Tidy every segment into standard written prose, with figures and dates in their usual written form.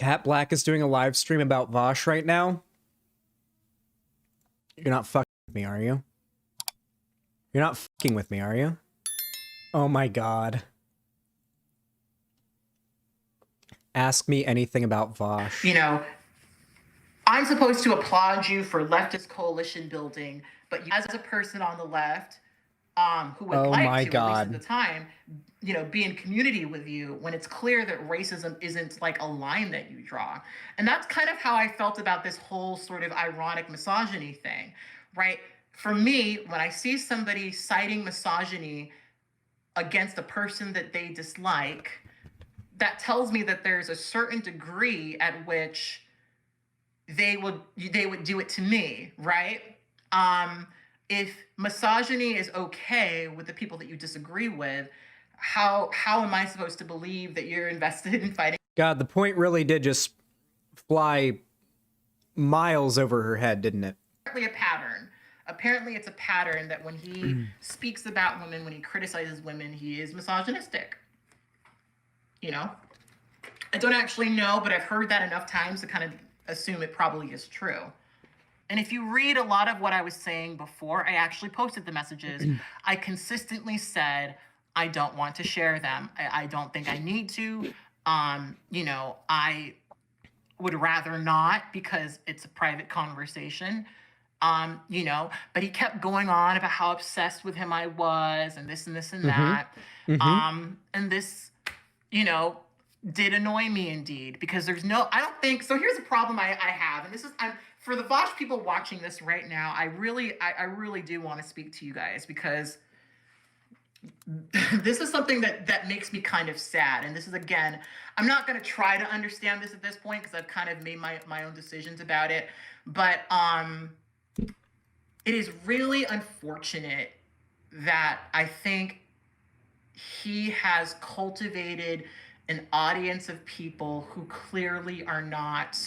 Cat Black is doing a live stream about Vaush right now. You're not fucking with me, are you? You're not fucking with me, are you? Oh my god. Ask me anything about Vaush. You know, I'm supposed to applaud you for leftist coalition building, but you, as a person on the left, who would like to, at least at the time, you know, be in community with you when it's clear that racism isn't like a line that you draw. And that's kind of how I felt about this whole sort of ironic misogyny thing, right? For me, when I see somebody citing misogyny against a person that they dislike, that tells me that there's a certain degree at which they would do it to me, right? If misogyny is okay with the people that you disagree with, how am I supposed to believe that you're invested in fighting? God, the point really did just fly miles over her head, didn't it? A pattern. Apparently it's a pattern that when he speaks about women, when he criticizes women, he is misogynistic. You know? I don't actually know, but I've heard that enough times to kind of assume it probably is true. And if you read a lot of what I was saying before I actually posted the messages, I consistently said, I don't want to share them. I don't think I need to. You know, I would rather not because it's a private conversation. You know, but he kept going on about how obsessed with him I was and this and this and that. And this, you know, did annoy me indeed, because there's no, I don't think, so here's a problem I have, and this is, for the Vaush people watching this right now, I really do want to speak to you guys, because this is something that makes me kind of sad. And this is, again, I'm not going to try to understand this at this point because I've kind of made my own decisions about it. But it is really unfortunate that I think he has cultivated an audience of people who clearly are not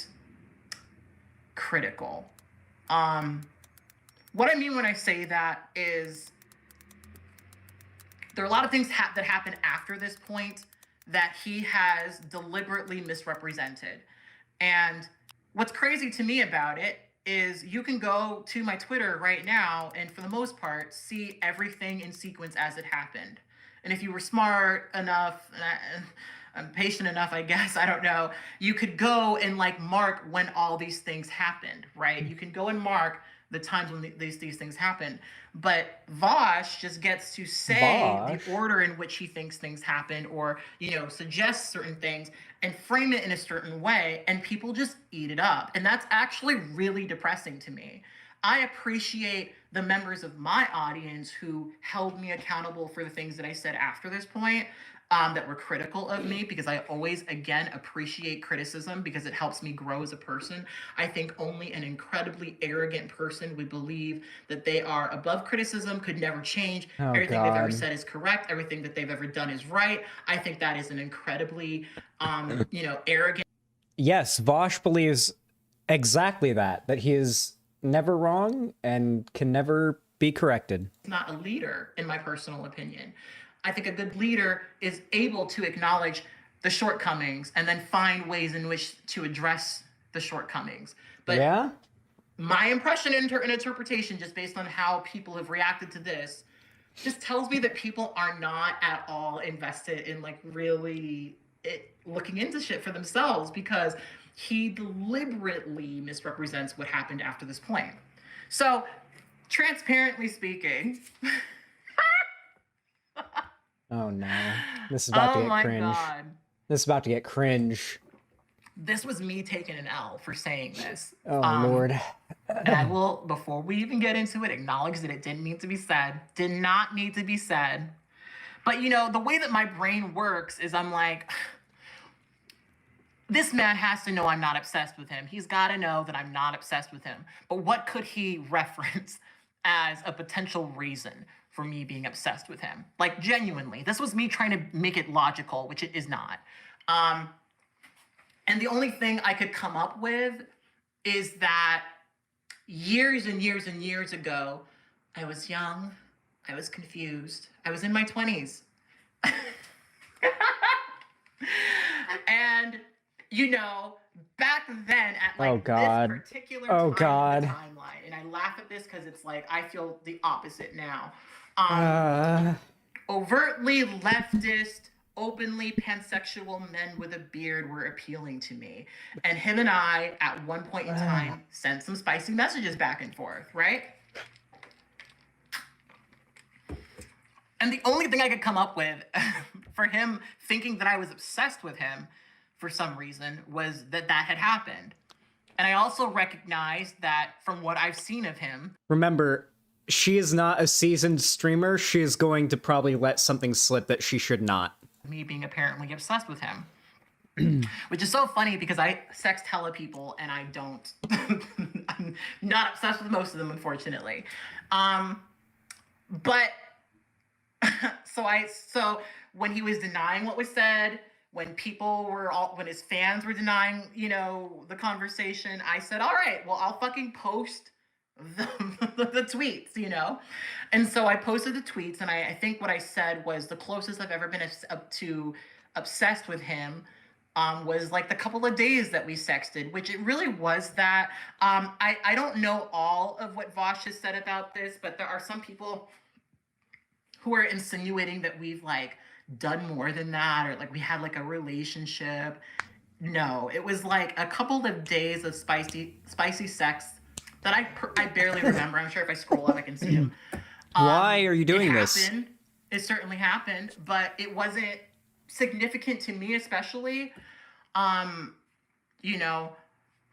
critical. What I mean when I say that is there are a lot of things that happen after this point that he has deliberately misrepresented. And what's crazy to me about it is you can go to my Twitter right now and for the most part see everything in sequence as it happened. And if you were smart enough, and I'm patient enough, I guess, I don't know, you could go and like mark when all these things happened, right? You can go and mark the times when these things happen. But Vaush just gets to say the order in which he thinks things happen, or, you know, suggest certain things and frame it in a certain way, and people just eat it up. And that's actually really depressing to me. I appreciate the members of my audience who held me accountable for the things that I said after this point, that were critical of me, because I always, again, appreciate criticism because it helps me grow as a person. I think only an incredibly arrogant person would believe that they are above criticism, could never change. Everything they've ever said is correct. Everything that they've ever done is right. I think that is an incredibly, you know, arrogant. Yes, Vaush believes exactly that he is never wrong and can never be corrected. Not a leader, in my personal opinion. I think a good leader is able to acknowledge the shortcomings and then find ways in which to address the shortcomings. But yeah, my impression and interpretation, just based on how people have reacted to this, just tells me that people are not at all invested in like really looking into shit for themselves, because he deliberately misrepresents what happened after this point. So, transparently speaking, oh no, this is about to get cringe. God. This is about to get cringe. This was me taking an L for saying this. Oh Lord. And I will, before we even get into it, acknowledge that it didn't need to be said. Did not need to be said. But you know, the way that my brain works is I'm like, this man has to know I'm not obsessed with him. He's got to know that I'm not obsessed with him. But what could he reference as a potential reason for me being obsessed with him? Like, genuinely, this was me trying to make it logical, which it is not. And the only thing I could come up with is that years and years and years ago, I was young, I was confused, I was in my 20s. And you know, back then at Oh like this God. particular Oh time in the God. timeline, and I laugh at this because it's like I feel the opposite now. Um, Uh, overtly leftist, openly pansexual men with a beard were appealing to me. And him and I, at one point in time, sent some spicy messages back and forth, right? And the only thing I could come up with for him thinking that I was obsessed with him for some reason was that that had happened. And I also recognized that from what I've seen of him, remember, she is not a seasoned streamer. She is going to probably let something slip that she should not. me being apparently obsessed with him. Which is so funny because I sext hella people and I don't. I'm not obsessed with most of them, unfortunately. But so when he was denying what was said, when when his fans were denying, you know, the conversation, I said, all right, well, I'll fucking post the tweets, you know? And so I posted the tweets, and I think what I said was the closest I've ever been up to obsessed with him was like the couple of days that we sexted, which it really was that. I don't know all of what Vaush has said about this, but there are some people who are insinuating that we've like done more than that, or like we had like a relationship. No, it was like a couple of days of spicy sex that I barely remember. I'm sure if I scroll up I can see them. Why are you doing this? It certainly happened, but it wasn't significant to me, especially. You know,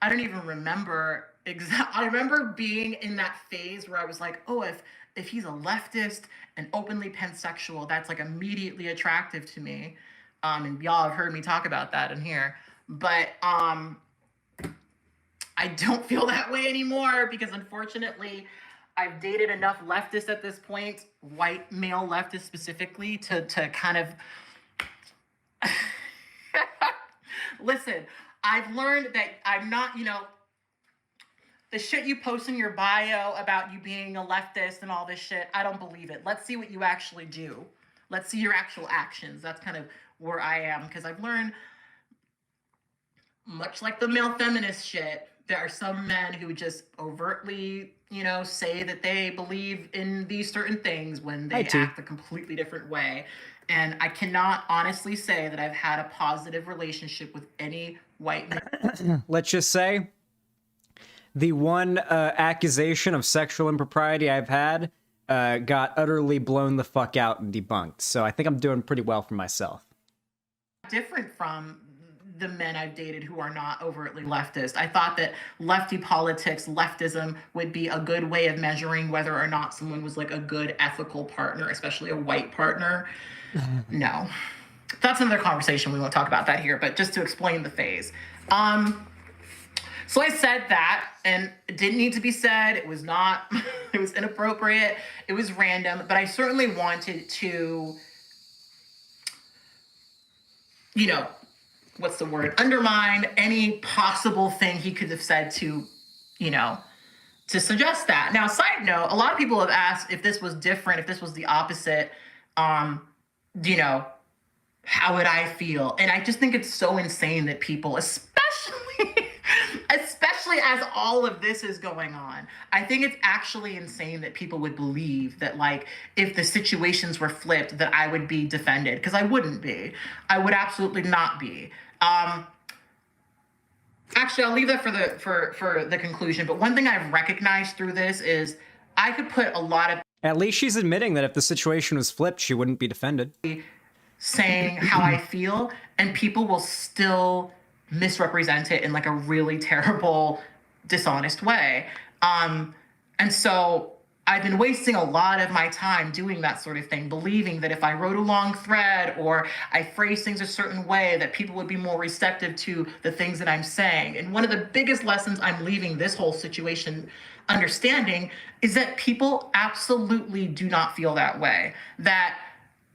I don't even remember I remember being in that phase where I was like, oh, if he's a leftist and openly pansexual, that's like immediately attractive to me. And y'all have heard me talk about that in here. But I don't feel that way anymore because unfortunately I've dated enough leftists at this point, white male leftists specifically, to kind of listen. I've learned that I'm not, you know, the shit you post in your bio about you being a leftist and all this shit, I don't believe it. Let's see what you actually do. Let's see your actual actions. That's kind of where I am, because I've learned, much like the male feminist shit, there are some men who just overtly, you know, say that they believe in these certain things when they act a completely different way. And I cannot honestly say that I've had a positive relationship with any white man. Let's just say the one accusation of sexual impropriety I've had got utterly blown the fuck out and debunked. So I think I'm doing pretty well for myself. Different from the men I've dated who are not overtly leftist. I thought that lefty politics, leftism, would be a good way of measuring whether or not someone was like a good ethical partner, especially a white partner. No. That's another conversation. We won't talk about that here, but just to explain the phase. So I said that, and it didn't need to be said. It was not, it was inappropriate. It was random, but I certainly wanted to, you know, what's the word? Undermine any possible thing he could have said to, you know, to suggest that. Now, side note, a lot of people have asked if this was different, if this was the opposite, you know, how would I feel? And I just think it's so insane that people, especially as all of this is going on, I think it's actually insane that people would believe that, like, if the situations were flipped, that I would be defended, because I wouldn't be. I would absolutely not be. Actually, I'll leave that for the conclusion. But one thing I've recognized through this is I could put a lot of... At least she's admitting that if the situation was flipped, she wouldn't be defended. ...saying how I feel, and people will still misrepresent it in like a really terrible, dishonest way. And so I've been wasting a lot of my time doing that sort of thing, believing that if I wrote a long thread or I phrased things a certain way, that people would be more receptive to the things that I'm saying. And one of the biggest lessons I'm leaving this whole situation understanding is that people absolutely do not feel that way. That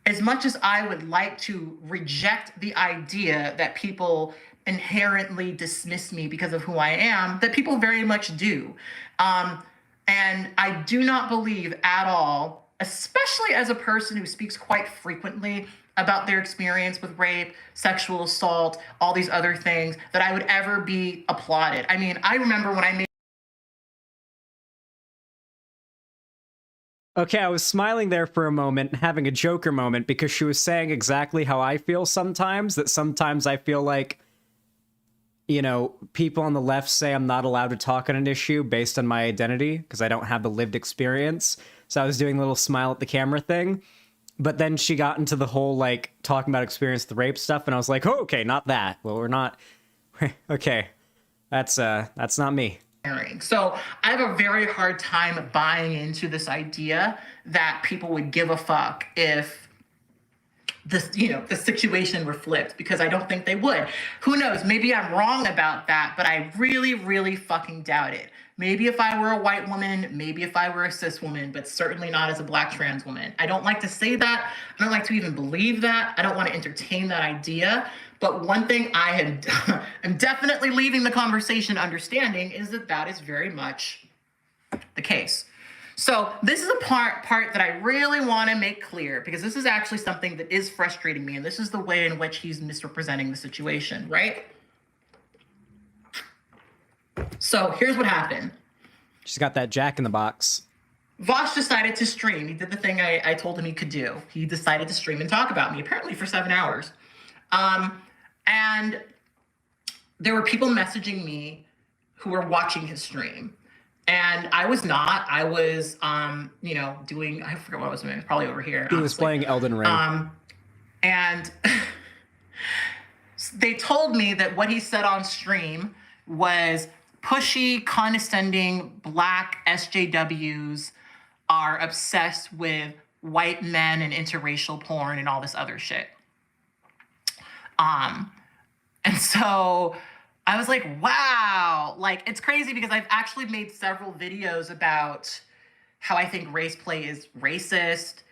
as much as I would like to reject the idea that people inherently dismiss me because of who I am, that people very much do. And I do not believe at all especially as a person who speaks quite frequently about their experience with rape, sexual assault, all these other things, that I would ever be applauded. I mean, I remember when I made. Okay, I was smiling there for a moment, having a Joker moment, because she was saying exactly how I feel sometimes, that sometimes I feel like, you know, people on the left say I'm not allowed to talk on an issue based on my identity, because I don't have the lived experience. So I was doing a little smile at the camera thing. But then she got into the whole, like, talking about experience with rape stuff, and I was like, oh, okay, not that. Well, we're not... okay, that's not me. So I have a very hard time buying into this idea that people would give a fuck if the situation were flipped, because I don't think they would. Who knows? Maybe I'm wrong about that, but I really, really fucking doubt it. Maybe if I were a white woman, maybe if I were a cis woman, but certainly not as a Black trans woman. I don't like to say that. I don't like to even believe that. I don't want to entertain that idea. But one thing I'm definitely leaving the conversation understanding is that that is very much the case. So this is a part that I really want to make clear, because this is actually something that is frustrating me, and this is the way in which he's misrepresenting the situation, right? So here's what happened. She's got that Jack in the Box. Vaush decided to stream. He did the thing I told him he could do. He decided to stream and talk about me, apparently for 7 hours. And there were people messaging me who were watching his stream. And I was not. I was, doing, I forget what I was doing. It was probably over here. He was playing Elden Ring. And they told me that what he said on stream was pushy, condescending, Black SJWs are obsessed with white men and interracial porn and all this other shit. And so I was like, wow, like, it's crazy, because I've actually made several videos about how I think race play is racist,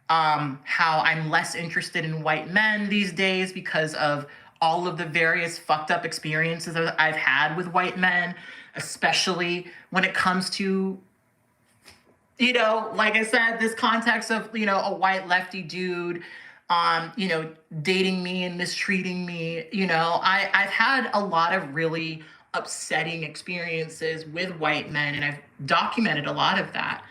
how I'm less interested in white men these days because of all of the various fucked up experiences that I've had with white men, especially when it comes to, like I said, this context of, a white lefty dude, dating me and mistreating me. I've had a lot of really upsetting experiences with white men, and I've documented a lot of that,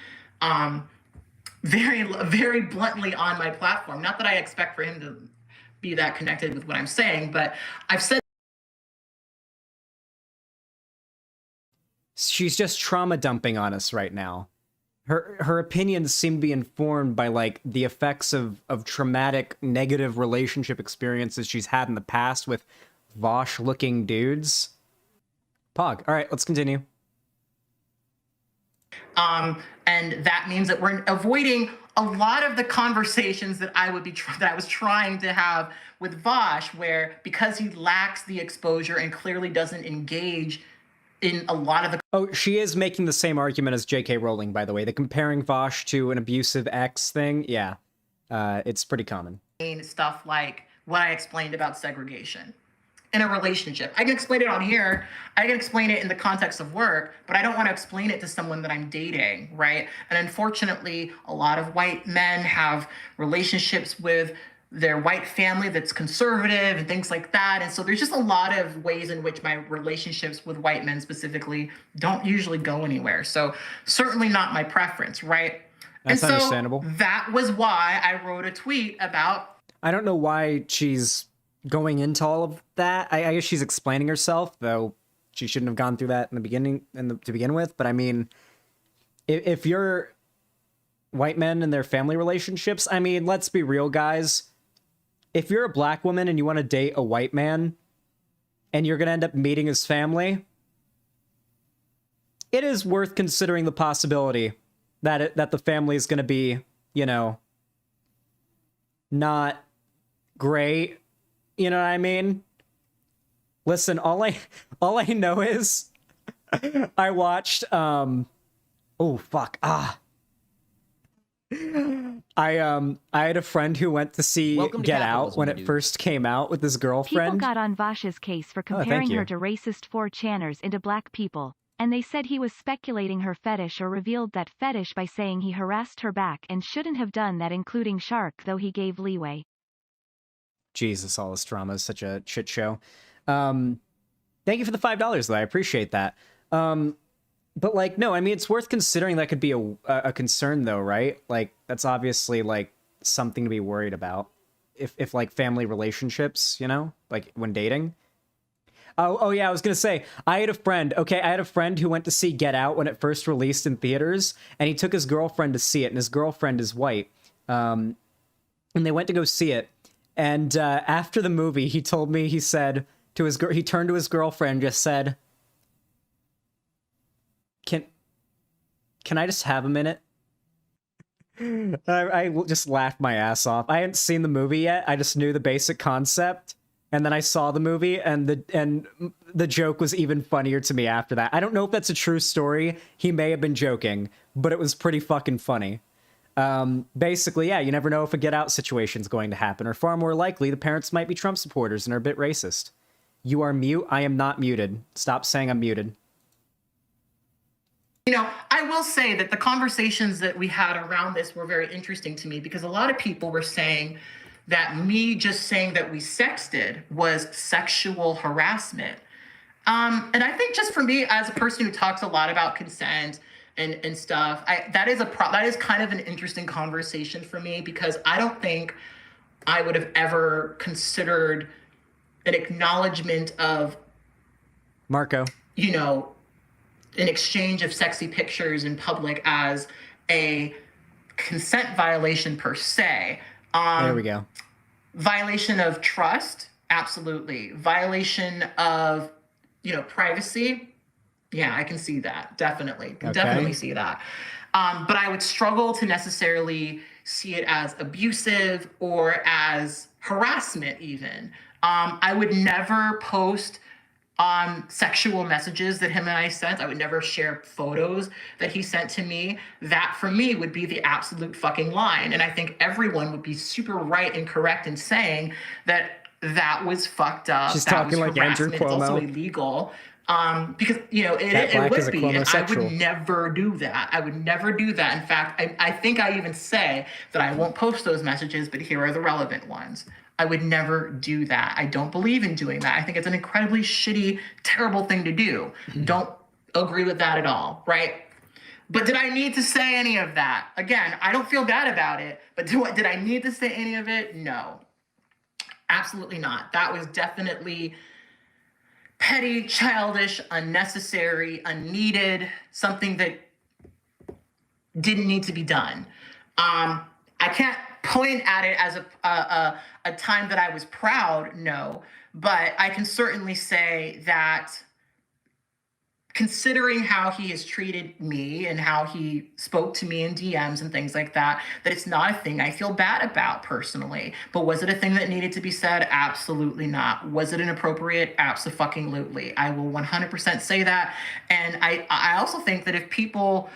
very, very bluntly on my platform. Not that I expect for him to be that connected with what I'm saying, but I've said. She's just trauma dumping on us right now. Her opinions seem to be informed by, like, the effects of traumatic, negative relationship experiences she's had in the past with Vaush-looking dudes. Pog. All right, let's continue. And that means that we're avoiding a lot of the conversations that I was trying to have with Vaush, where, because he lacks the exposure and clearly doesn't engage in a lot of the... Oh, she is making the same argument as J.K. Rowling, by the way. The comparing Vaush to an abusive ex thing, yeah. It's pretty common. Stuff like what I explained about segregation in a relationship. I can explain it on here. I can explain it in the context of work, but I don't want to explain it to someone that I'm dating, right? And unfortunately, a lot of white men have relationships with their white family that's conservative and things like that. And so there's just a lot of ways in which my relationships with white men specifically don't usually go anywhere. So certainly not my preference, right? That's understandable. That was why I wrote a tweet about... I don't know why she's going into all of that. I guess she's explaining herself, though she shouldn't have gone through that in the beginning, to begin with. But I mean, if you're white men and their family relationships, I mean, let's be real, guys. If you're a Black woman and you want to date a white man and you're going to end up meeting his family, it is worth considering the possibility that that the family is going to be, not great. You know what I mean? Listen, all I know is I watched I had a friend who went to see Get Out when it first came out with his girlfriend. People got on Vaush's case for comparing her to racist 4chaners into Black people. and they said he was speculating her fetish or revealed that fetish by saying he harassed her back and shouldn't have done that, including Shark, though he gave leeway. Jesus, all this drama is such a shit show. Thank you for the $5, though. I appreciate that. But, like, no, I mean, it's worth considering that could be a concern, though, right? Like, that's obviously, like, something to be worried about. If like, family relationships, you know? Like, when dating. Oh, yeah, I was gonna say, I had a friend who went to see Get Out when it first released in theaters, and he took his girlfriend to see it, and his girlfriend is white. And they went to go see it, and after the movie, he told me, he said to he turned to his girlfriend and just said, Can I just have a minute? I just laughed my ass off. I hadn't seen the movie yet. I just knew the basic concept, and then I saw the movie, and the joke was even funnier to me after that. I don't know if that's a true story. He may have been joking, but it was pretty fucking funny. Basically, yeah, you never know if a Get Out situation's going to happen, or far more likely, the parents might be Trump supporters and are a bit racist. You are mute? I am not muted. Stop saying I'm muted. You know, I will say that the conversations that we had around this were very interesting to me, because a lot of people were saying that me just saying that we sexted was sexual harassment. And I think, just for me, as a person who talks a lot about consent and stuff, that is kind of an interesting conversation for me, because I don't think I would have ever considered an acknowledgement of, Marco, you know, an exchange of sexy pictures in public as a consent violation per se. There we go. Violation of trust, absolutely. Violation of, privacy. Yeah, I can see that. Definitely. Can definitely see that. But I would struggle to necessarily see it as abusive or as harassment even. I would never post sexual messages that him and I sent. I would never share photos that he sent to me. That, for me, would be the absolute fucking line. And I think everyone would be super right and correct in saying that that was fucked up. She's that talking was like Andrew harassment. It's also Cuomo. illegal. Because, it Blaque would is a be. And I would Cuomo-sexual. never do that. I would never do that. In fact, I think I even say that I won't post those messages, but here are the relevant ones. I would never do that. I don't believe in doing that. I think it's an incredibly shitty, terrible thing to do. Don't agree with that at all, right? But did I need to say any of that? Again, I don't feel bad about it, but did I need to say any of it? No, absolutely not. That was definitely petty, childish, unnecessary, unneeded, something that didn't need to be done. I can't point at it as a time that I was proud, no, but I can certainly say that, considering how he has treated me and how he spoke to me in DMs and things like that, that it's not a thing I feel bad about personally. But was it a thing that needed to be said? Absolutely not. Was it inappropriate? Absolutely. I will 100% say that. And I also think that if people,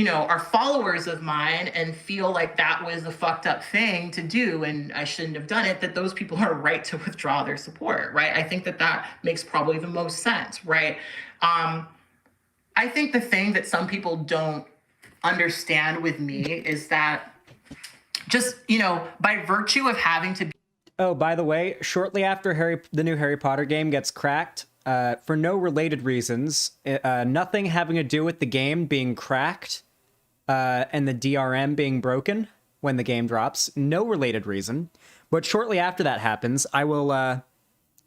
are followers of mine and feel like that was a fucked up thing to do and I shouldn't have done it, that those people are right to withdraw their support, right? I think that makes probably the most sense, right? I think the thing that some people don't understand with me is that just, by virtue of having to be... Oh, by the way, shortly after the new Harry Potter game gets cracked, for no related reasons, nothing having to do with the game being cracked, and the DRM being broken when the game drops. No related reason. But shortly after that happens, I will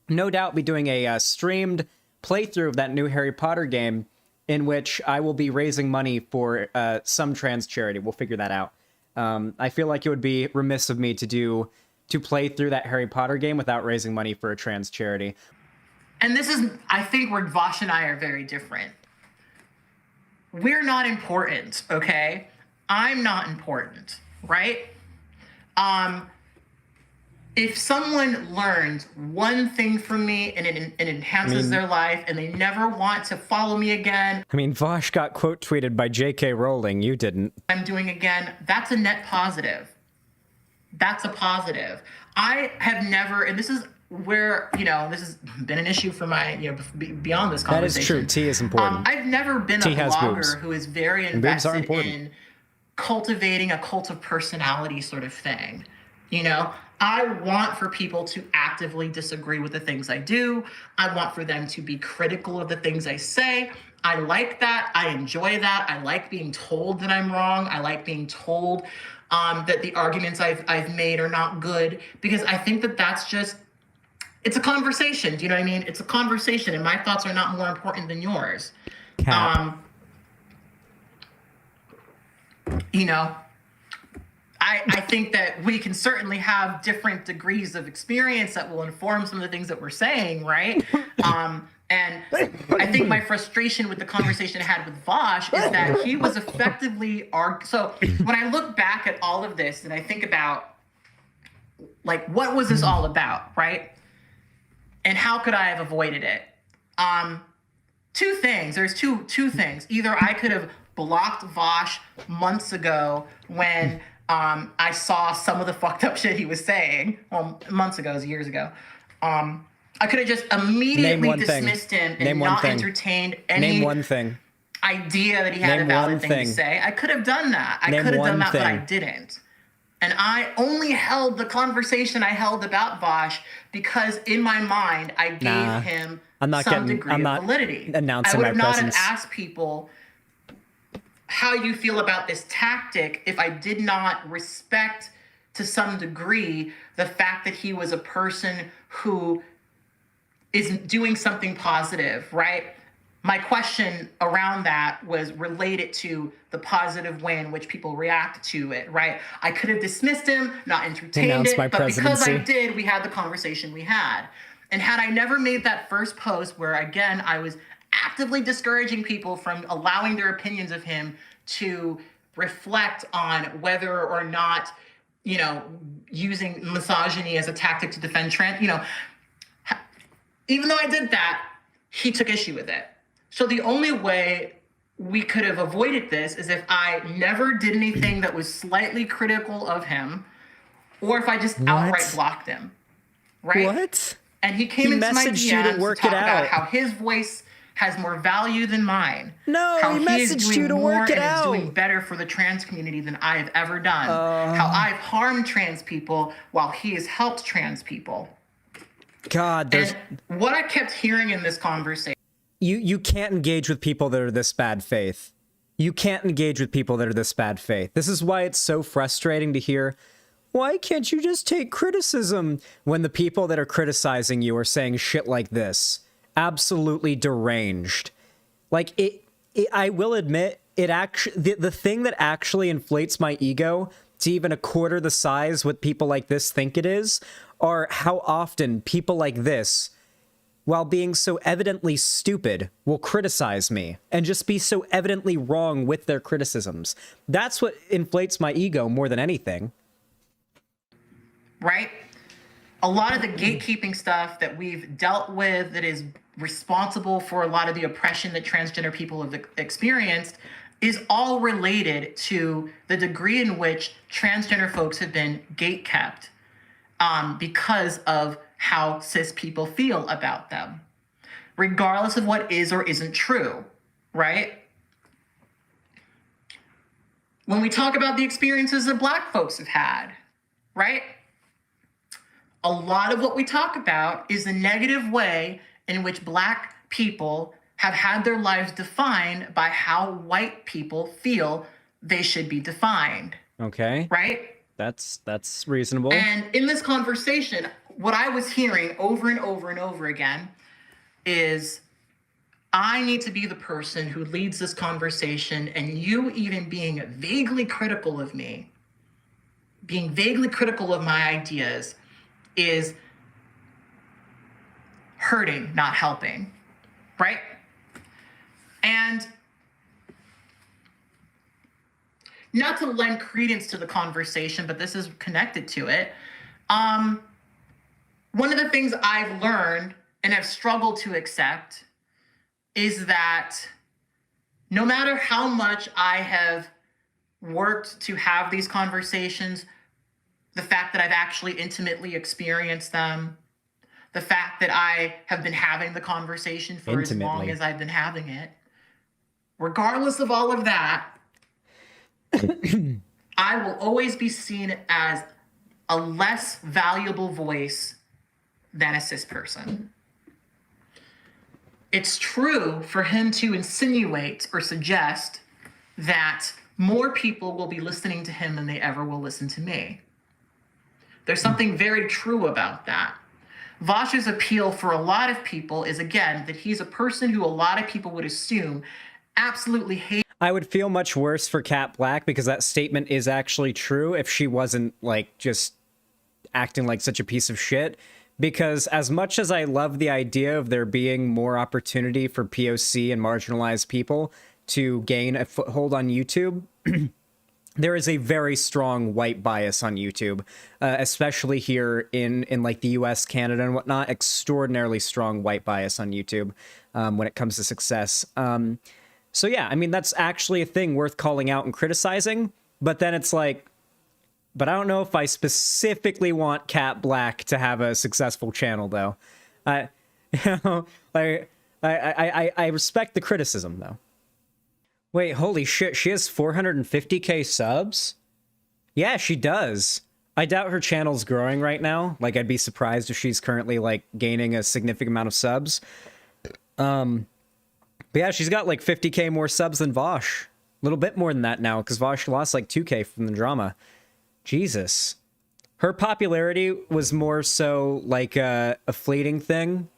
no doubt be doing a streamed playthrough of that new Harry Potter game, in which I will be raising money for some trans charity. We'll figure that out. I feel like it would be remiss of me to play through that Harry Potter game without raising money for a trans charity. And this is, I think, where Vaush and I are very different. We're not important, okay? I'm not important, right? If someone learns one thing from me and it enhances their life and they never want to follow me again... I mean, Vaush got quote tweeted by J.K. Rowling. You didn't. I'm doing again. That's a net positive. That's a positive. I have never, and this is where, this has been an issue for my, beyond this That is conversation. true. Tea is important. I've never been Tea a has boobs. blogger who is very And boobs are invested important. in cultivating a cult of personality sort of thing. I want for people to actively disagree with the things I do. I want for them to be critical of the things I say. I like that. I enjoy that. I like being told that I'm wrong. I like being told that the arguments I've made are not good, because I think that that's just, it's a conversation. Do you know what I mean? It's a conversation, and my thoughts are not more important than yours. Cap. I think that we can certainly have different degrees of experience that will inform some of the things that we're saying, right? And I think my frustration with the conversation I had with Vaush is that he was effectively so when I look back at all of this and I think about, like, what was this all about, right? And how could I have avoided it? Two things. There's two things. Either I could have blocked Vaush months ago when I saw some of the fucked up shit he was saying. Well, months ago, it was years ago. I could have just immediately dismissed him and not entertained any idea that he had a valid thing to say. I could have done that. I could have done that, but I didn't. And I only held the conversation I held about Vaush because in my mind, I gave him some degree of validity. I would not have asked people how you feel about this tactic if I did not respect to some degree the fact that he was a person who is doing something positive, right? My question around that was related to the positive way in which people react to it, right? I could have dismissed him, not entertained it, but because I did, we had the conversation we had. And had I never made that first post where, again, I was actively discouraging people from allowing their opinions of him to reflect on whether or not, using misogyny as a tactic to defend trans, even though I did that, he took issue with it. So the only way we could have avoided this is if I never did anything that was slightly critical of him, or if I just outright blocked him, right? What? And he came into my DMs to talk about how his voice has more value than mine. No, he messaged you to work it out. How he is doing better for the trans community than I have ever done. How I've harmed trans people while he has helped trans people. God, and what I kept hearing in this conversation. You can't engage with people that are this bad faith. You can't engage with people that are this bad faith. This is why it's so frustrating to hear, why can't you just take criticism, when the people that are criticizing you are saying shit like this? Absolutely deranged. Like, I will admit, it actually, the thing that actually inflates my ego to even a quarter the size what people like this think it is, are how often people like this, while being so evidently stupid, will criticize me and just be so evidently wrong with their criticisms. That's what inflates my ego more than anything. Right? A lot of the gatekeeping stuff that we've dealt with that is responsible for a lot of the oppression that transgender people have experienced is all related to the degree in which transgender folks have been gatekept because of how cis people feel about them, regardless of what is or isn't true, right? When we talk about the experiences that Black folks have had, right? A lot of what we talk about is the negative way in which Black people have had their lives defined by how white people feel they should be defined. Okay. Right? That's reasonable. And in this conversation, what I was hearing over and over and over again is, I need to be the person who leads this conversation, and you even being vaguely critical of me, being vaguely critical of my ideas, is hurting, not helping, right? And not to lend credence to the conversation, but this is connected to it. One of the things I've learned and have struggled to accept is that no matter how much I have worked to have these conversations, the fact that I've actually intimately experienced them, the fact that I have been having the conversation for as long Intimately. as I've been having it, regardless of all of that, I will always be seen as a less valuable voice than a cis person. It's true for him to insinuate or suggest that more people will be listening to him than they ever will listen to me. There's something very true about that. Vaush's appeal for a lot of people is, again, that he's a person who a lot of people would assume absolutely hates. I would feel much worse for Cat Blaque because that statement is actually true if she wasn't, like, just acting like such a piece of shit. Because as much as I love the idea of there being more opportunity for POC and marginalized people to gain a foothold on YouTube, there is a very strong white bias on YouTube, especially here in like the US, Canada, and whatnot. Extraordinarily strong white bias on YouTube when it comes to success. So yeah, I mean, that's actually a thing worth calling out and criticizing. But then it's like, but I don't know if I specifically want Cat Blaque to have a successful channel, though. I respect the criticism, though. Wait, holy shit, she has 450k subs? Yeah, she does. I doubt her channel's growing right now. Like, I'd be surprised if she's currently, like, gaining a significant amount of subs. But yeah, she's got, like, 50k more subs than Vaush. A little bit more than that now, because Vaush lost, like, 2k from the drama. Jesus. Her popularity was more so, like, a fleeting thing.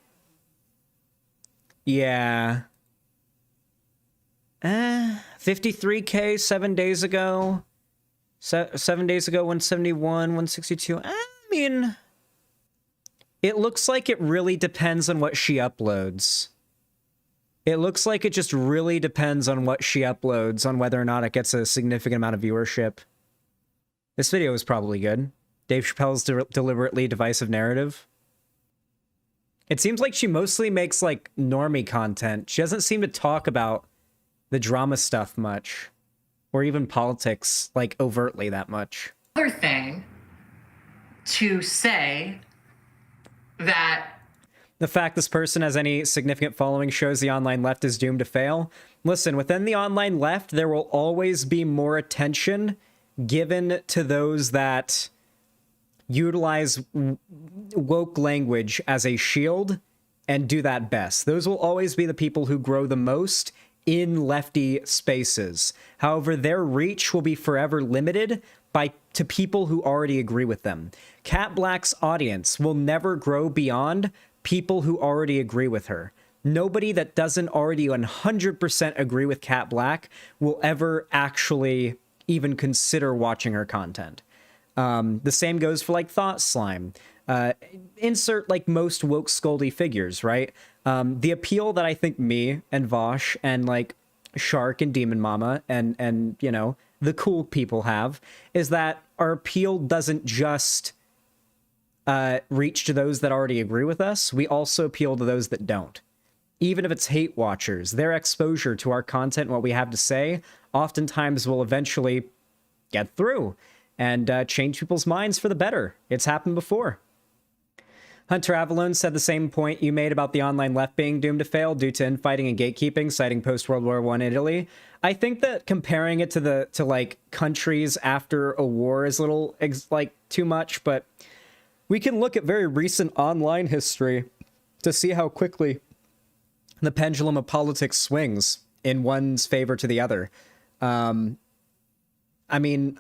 Yeah. 53k 7 days ago. 7 days ago, 171, 162. I mean, it looks like it really depends on what she uploads. It looks like it just really depends on what she uploads, on whether or not it gets a significant amount of viewership. This video is probably good. Dave Chappelle's deliberately divisive narrative. It seems like she mostly makes, like, normie content. She doesn't seem to talk about the drama stuff much, or even politics, like, overtly that much. Other thing to say that the fact this person has any significant following shows the online left is doomed to fail. Listen, within the online left, there will always be more attention given to those that utilize woke language as a shield and do that best. Those will always be the people who grow the most in lefty spaces. However, their reach will be forever limited to people who already agree with them. Cat Blaque's audience will never grow beyond people who already agree with her. Nobody that doesn't already 100% agree with Cat Blaque will ever actually even consider watching her content. The same goes for, like, Thought Slime. Insert, like, most woke scoldy figures, right? The appeal that I think me and Vaush and, like, Shark and Demon Mama and you know, the cool people have is that our appeal doesn't just reach to those that already agree with us. We also appeal to those that don't. Even if it's hate watchers, their exposure to our content and what we have to say oftentimes will eventually get through and change people's minds for the better. It's happened before. Hunter Avalon said the same point you made about the online left being doomed to fail due to infighting and gatekeeping, citing post-World War I Italy. I think that comparing it to like countries after a war is a little like too much, but we can look at very recent online history to see how quickly the pendulum of politics swings in one's favor to the other. I mean,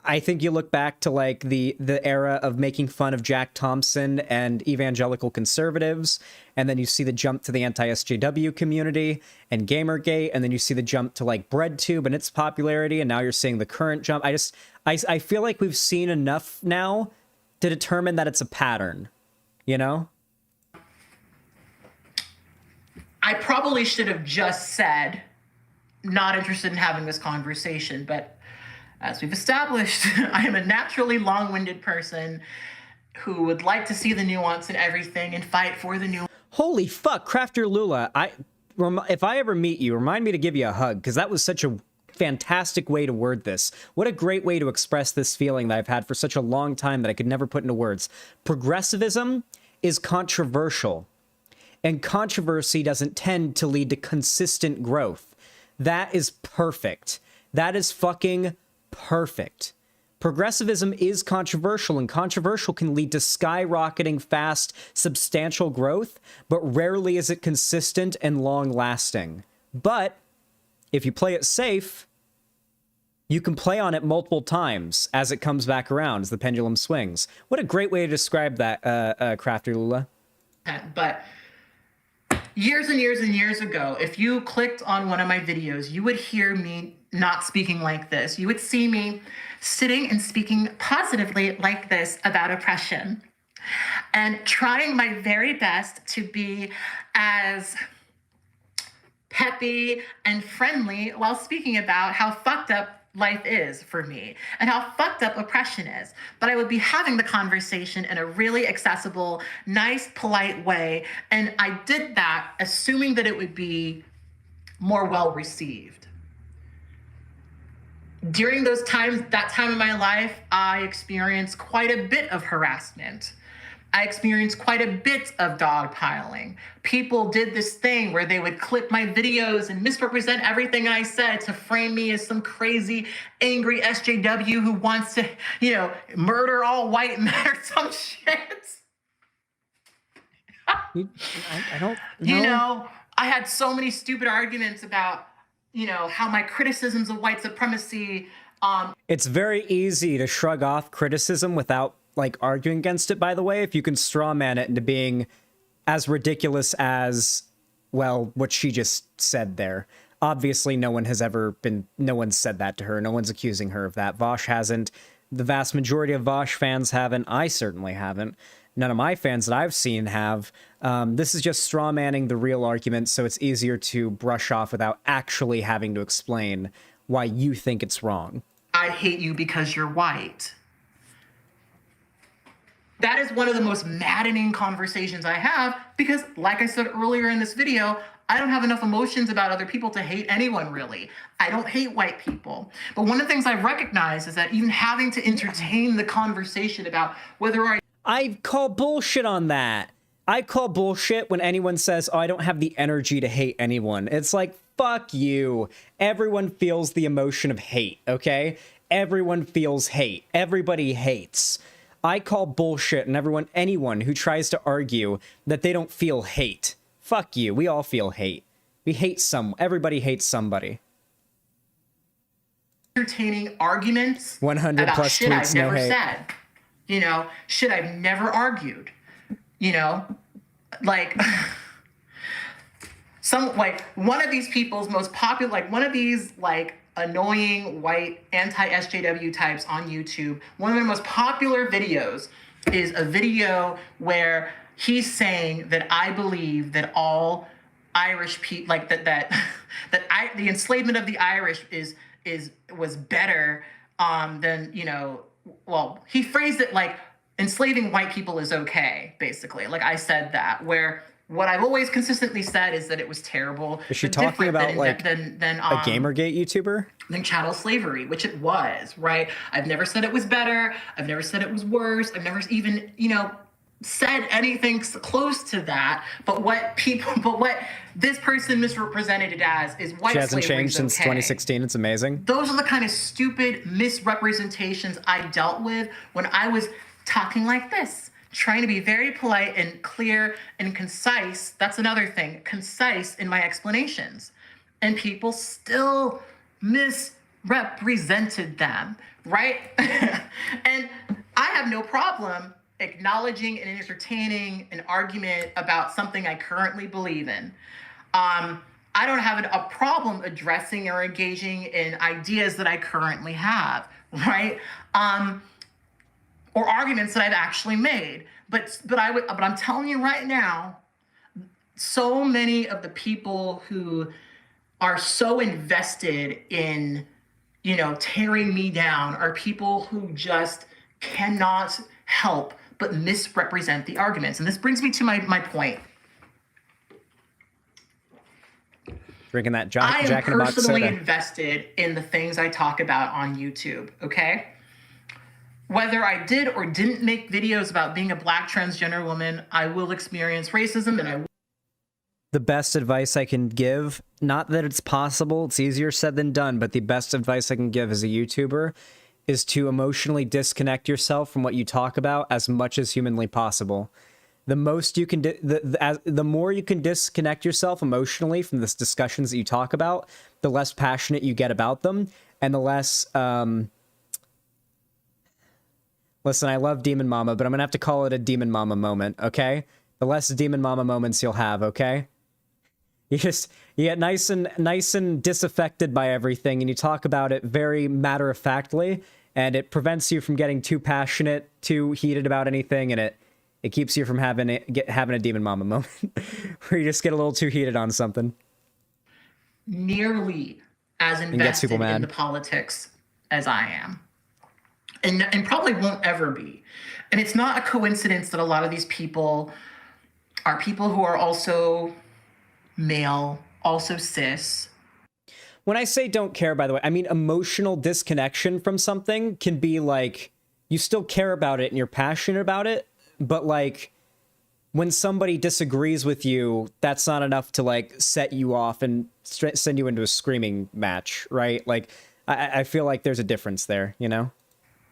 I think you look back to, like, the era of making fun of Jack Thompson and evangelical conservatives, and then you see the jump to the anti-SJW community and Gamergate, and then you see the jump to, like, BreadTube and its popularity, and now you're seeing the current jump. I feel like we've seen enough now to determine that it's a pattern, you know? I probably should have just said, not interested in having this conversation, but as we've established, I am a naturally long-winded person who would like to see the nuance in everything and fight for the nuance. Holy fuck, Crafter Lula, if I ever meet you, remind me to give you a hug, because that was such a fantastic way to word this. What a great way to express this feeling that I've had for such a long time that I could never put into words. Progressivism is controversial. And controversy doesn't tend to lead to consistent growth. That is perfect. That is fucking perfect. Progressivism is controversial, and controversial can lead to skyrocketing fast, substantial growth, but rarely is it consistent and long-lasting. But if you play it safe, you can play on it multiple times as it comes back around, as the pendulum swings. What a great way to describe that, Crafty Lula. But years and years and years ago, if you clicked on one of my videos, you would hear me not speaking like this. You would see me sitting and speaking positively like this about oppression and trying my very best to be as peppy and friendly while speaking about how fucked up life is for me and how fucked up oppression is. But I would be having the conversation in a really accessible, nice, polite way. And I did that assuming that it would be more well received. During that time in my life, I experienced quite a bit of harassment. I experienced quite a bit of dogpiling. People did this thing where they would clip my videos and misrepresent everything I said to frame me as some crazy, angry SJW who wants to, murder all white men or some shit. I don't know. I had so many stupid arguments about, how my criticisms of white supremacy. It's very easy to shrug off criticism without arguing against it, by the way, if you can straw man it into being as ridiculous as, well, what she just said there. Obviously, no one said that to her. No one's accusing her of that. Vaush hasn't. The vast majority of Vaush fans haven't. I certainly haven't. None of my fans that I've seen have. This is just straw manning the real argument, so it's easier to brush off without actually having to explain why you think it's wrong. I hate you because you're white. That is one of the most maddening conversations I have because, like I said earlier in this video, I don't have enough emotions about other people to hate anyone, really. I don't hate white people. But one of the things I've recognized is that even having to entertain the conversation about whether I call bullshit on that. I call bullshit when anyone says, oh, I don't have the energy to hate anyone. It's like, fuck you. Everyone feels the emotion of hate, okay? Everyone feels hate. Everybody hates. I call bullshit and anyone who tries to argue that they don't feel hate. Fuck you. We all feel hate. We hate everybody hates somebody. Entertaining arguments 100 about plus shit tweets, I've never said. Shit I've never argued. One of these people's most popular, one of these annoying white anti-SJW types on YouTube, one of their most popular videos is a video where he's saying that I believe that all Irish people, the enslavement of the Irish was better than, he phrased it like enslaving white people is okay, basically. I said that, where what I've always consistently said is that it was terrible. Is she talking about than a Gamergate YouTuber? Than chattel slavery, which it was, right? I've never said it was better. I've never said it was worse. I've never even, said anything close to that. But what this person misrepresented it as is white slavery. She hasn't changed since 2016. It's amazing. Those are the kind of stupid misrepresentations I dealt with when I was talking like this. Trying to be very polite and clear and concise. That's another thing, concise in my explanations. And people still misrepresented them, right? And I have no problem acknowledging and entertaining an argument about something I currently believe in. I don't have a problem addressing or engaging in ideas that I currently have, right? Or arguments that I've actually made. But I'm telling you right now, so many of the people who are so invested in, tearing me down are people who just cannot help but misrepresent the arguments. And this brings me to my point. Drinking that I am Jack in a Box personally soda. invested in the things I talk about on YouTube, okay? Whether I did or didn't make videos about being a Black transgender woman, I will experience racism, and I The best advice I can give, not that it's possible, it's easier said than done, but the best advice I can give as a YouTuber is to emotionally disconnect yourself from what you talk about as much as humanly possible. The most you can, the more you can disconnect yourself emotionally from the discussions that you talk about, the less passionate you get about them, and the less, listen, I love Demon Mama, but I'm gonna have to call it a Demon Mama moment, okay? The less Demon Mama moments you'll have, okay? You get nice and disaffected by everything, and you talk about it very matter-of-factly, and it prevents you from getting too passionate, too heated about anything, and it keeps you from having a Demon Mama moment where you just get a little too heated on something. Nearly as invested in the politics as I am. And probably won't ever be. And it's not a coincidence that a lot of these people are people who are also male, also cis. When I say don't care, by the way, I mean emotional disconnection from something can be like, you still care about it and you're passionate about it, but like, when somebody disagrees with you, that's not enough to like set you off and send you into a screaming match, right? Like, I feel like there's a difference there, you know?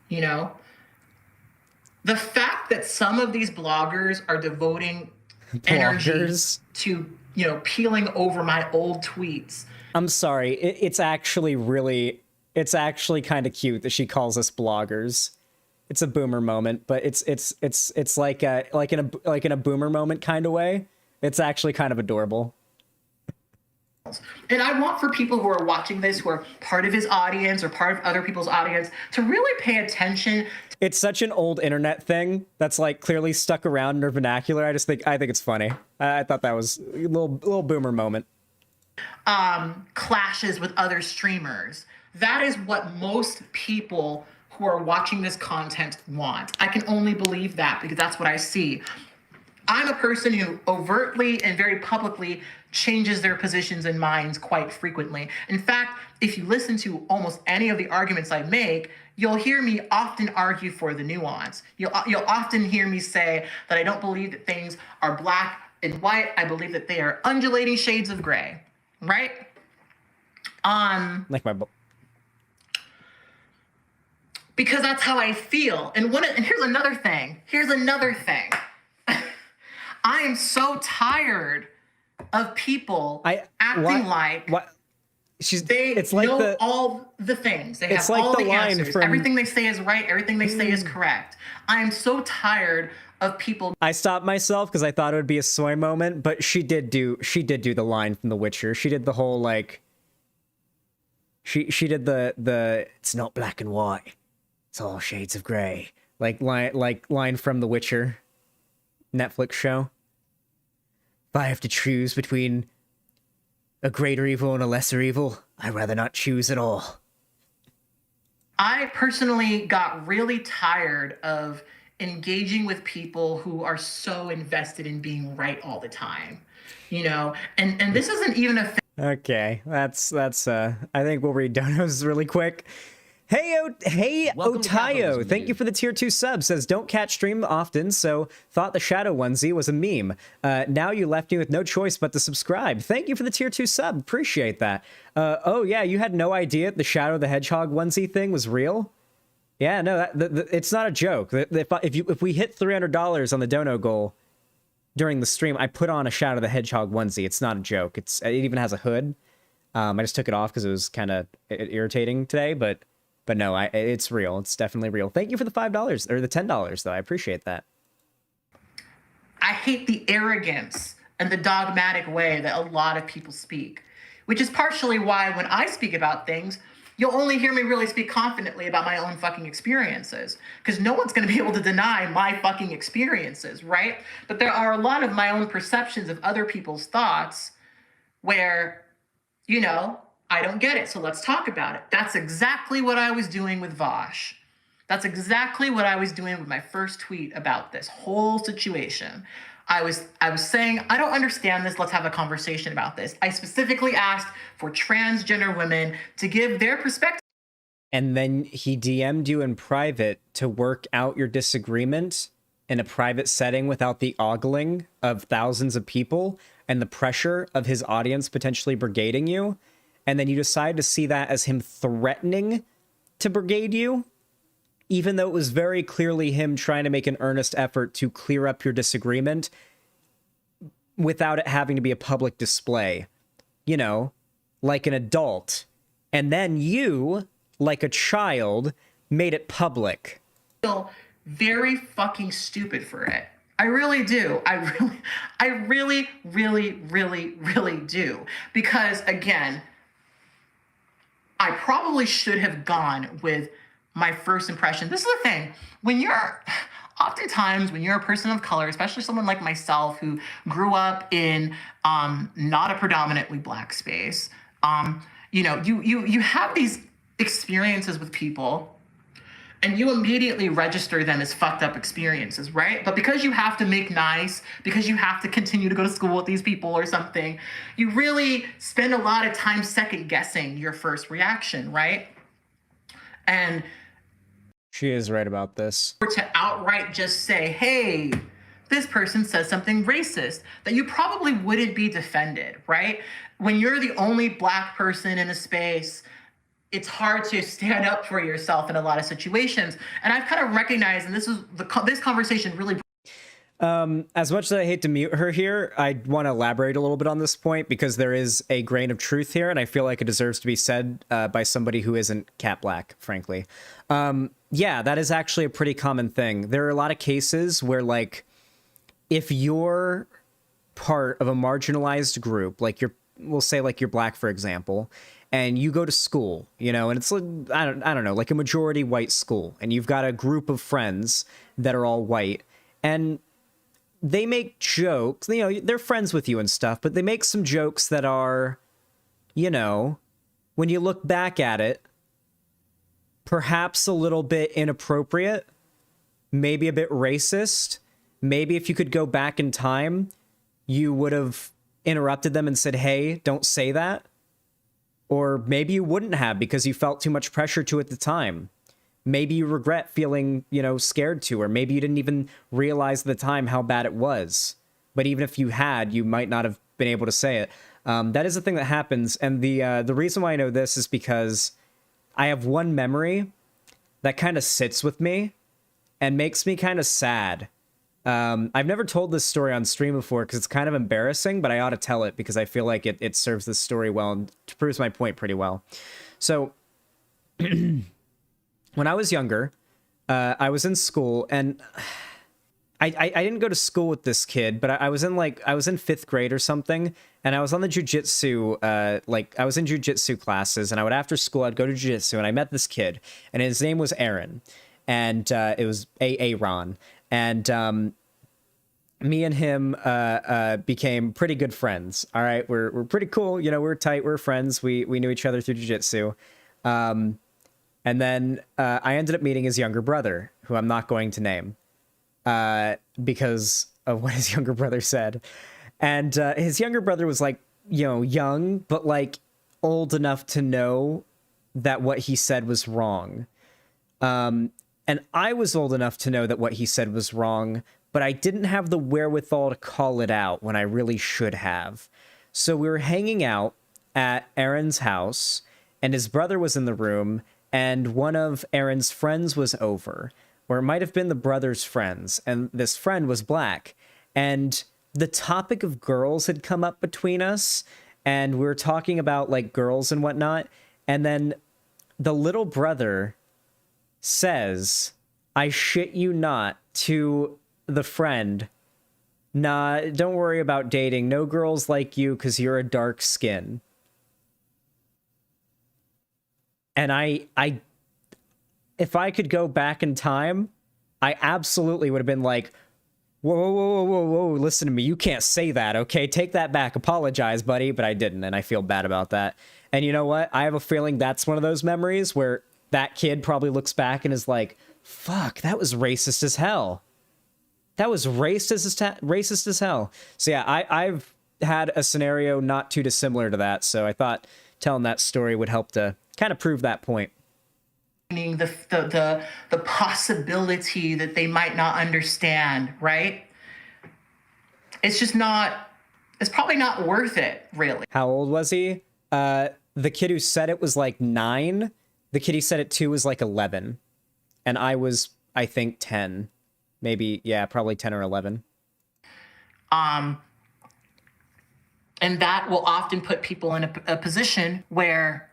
You know, the fact that some of these bloggers are devoting energy to, you know, peeling over my old tweets. I'm sorry. It's actually kind of cute that she calls us bloggers. It's a boomer moment, but it's like in a boomer moment kind of way. It's actually kind of adorable. And I want for people who are watching this, who are part of his audience or part of other people's audience, to really pay attention. It's such an old internet thing that's like clearly stuck around in their vernacular. I think it's funny. I thought that was a little boomer moment. Clashes with other streamers. That is what most people who are watching this content want. I can only believe that because that's what I see. I'm a person who overtly and very publicly changes their positions and minds quite frequently. In fact, if you listen to almost any of the arguments I make, you'll hear me often argue for the nuance. You'll often hear me say that I don't believe that things are black and white. I believe that they are undulating shades of gray, right? Like my book. Because that's how I feel. And here's another thing. I am so tired of people acting like they know all the things. They have all the answers. Everything they say is right. Everything they say is correct. I am so tired of people. I stopped myself because I thought it would be a soy moment, but she did do the line from The Witcher. She did the whole like. She did the it's not black and white. It's all shades of gray. Line from The Witcher Netflix show. If I have to choose between a greater evil and a lesser evil, I'd rather not choose at all. I personally got really tired of engaging with people who are so invested in being right all the time, you know, and this isn't even a thing. Okay, that's I think we'll read donos really quick. Hey Otayo, thank you for the tier 2 sub. Says, don't catch stream often, so thought the shadow onesie was a meme. Now you left me with no choice but to subscribe. Thank you for the tier 2 sub. Appreciate that. Oh yeah, you had no idea the Shadow the Hedgehog onesie thing was real? Yeah, no, it's not a joke. If we hit $300 on the dono goal during the stream, I put on a Shadow the Hedgehog onesie. It's not a joke. It even has a hood. I just took it off because it was kind of irritating today, but no, it's real. It's definitely real. Thank you for the $5 or the $10 though. I appreciate that. I hate the arrogance and the dogmatic way that a lot of people speak, which is partially why when I speak about things, you'll only hear me really speak confidently about my own fucking experiences, because no one's going to be able to deny my fucking experiences, right? But there are a lot of my own perceptions of other people's thoughts where, you know, I don't get it, so let's talk about it. That's exactly what I was doing with Vaush. That's exactly what I was doing with my first tweet about this whole situation. I was saying, I don't understand this, let's have a conversation about this. I specifically asked for transgender women to give their perspective. and then he DM'd you in private to work out your disagreement in a private setting without the ogling of thousands of people and the pressure of his audience potentially brigading you, and then you decide to see that as him threatening to brigade you, even though it was very clearly him trying to make an earnest effort to clear up your disagreement without it having to be a public display, you know, like an adult. And then you, like a child, made it public. Feel very fucking stupid for it. I really do. I really do. Because again, I probably should have gone with my first impression. This is the thing. Oftentimes when you're a person of color, especially someone like myself who grew up in not a predominantly Black space, you know, you have these experiences with people and you immediately register them as fucked up experiences, right? But because you have to make nice, because you have to continue to go to school with these people or something, you really spend a lot of time second guessing your first reaction, right? And she is right about this. or to outright just say, hey, this person says something racist, that you probably wouldn't be defended, right? When you're the only Black person in a space, it's hard to stand up for yourself in a lot of situations. And I've kind of recognized, and this conversation really. As much as I hate to mute her here, I want to elaborate a little bit on this point because there is a grain of truth here, and I feel like it deserves to be said by somebody who isn't cat black, frankly. Yeah, that is actually a pretty common thing. There are a lot of cases where, like, if you're part of a marginalized group, like we'll say like you're Black, for example, and you go to school, you know, and it's like, I don't know, like a majority white school, and you've got a group of friends that are all white, and they make jokes, you know, they're friends with you and stuff, but they make some jokes that are, you know, when you look back at it, perhaps a little bit inappropriate, maybe a bit racist. Maybe if you could go back in time, you would have interrupted them and said, hey, don't say that. Or maybe you wouldn't have because you felt too much pressure to at the time. Maybe you regret feeling, you know, scared to, or maybe you didn't even realize at the time how bad it was. But even if you had, you might not have been able to say it. That is the thing that happens. And the reason why I know this is because I have one memory that kind of sits with me and makes me kind of sad. I've never told this story on stream before because it's kind of embarrassing, but I ought to tell it because I feel like it serves this story well and proves my point pretty well. So when I was younger, I was in school, and I didn't go to school with this kid, but I was in 5th grade or something, and I was on the jujitsu, I was in jujitsu classes, and after school I'd go to jujitsu, and I met this kid, and his name was Aaron, and it was Aaron, and me and him became pretty good friends. All right, we're pretty cool, you know, we're tight, we're friends, we knew each other through jujitsu. And then I ended up meeting his younger brother, who I'm not going to name because of what his younger brother said. And his younger brother was, like, you know, young, but, like, old enough to know that what he said was wrong. And I was old enough to know that what he said was wrong, but I didn't have the wherewithal to call it out when I really should have. So we were hanging out at Aaron's house, and his brother was in the room, and one of Aaron's friends was over, or it might have been the brother's friends, and this friend was Black, and the topic of girls had come up between us, and we were talking about, like, girls and whatnot, and then the little brother says, I shit you not, to the friend, nah, don't worry about dating, no girls like you because you're a dark skin. And I, if I could go back in time, I absolutely would have been like, whoa, listen to me. You can't say that, okay? Take that back. Apologize, buddy. But I didn't, and I feel bad about that. And you know what? I have a feeling that's one of those memories where that kid probably looks back and is like, fuck, that was racist as hell. That was racist as hell. So yeah, I've had a scenario not too dissimilar to that, so I thought telling that story would help to kind of prove that point. the possibility that they might not understand, right? It's just not, it's probably not worth it, really. How old was he? The kid who said it was like 9. The kid he said it to was like 11. And I was, I think, 10. Maybe, yeah, probably 10 or 11. And that will often put people in a position where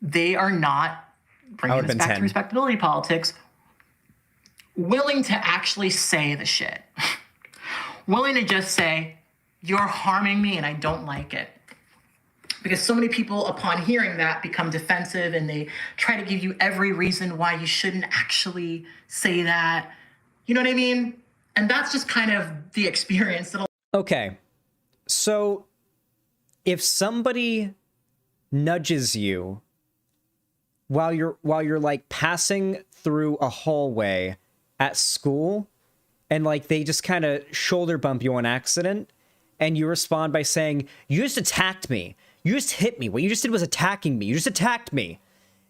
they are not, bringing this back to respectability politics, willing to actually say the shit. Willing to just say, you're harming me and I don't like it. Because so many people, upon hearing that, become defensive and they try to give you every reason why you shouldn't actually say that. You know what I mean? And that's just kind of the experience that. Okay. So if somebody nudges you while you're like passing through a hallway at school and like they just kind of shoulder bump you on accident and you respond by saying, you just attacked me. You just hit me. What you just did was attacking me. You just attacked me.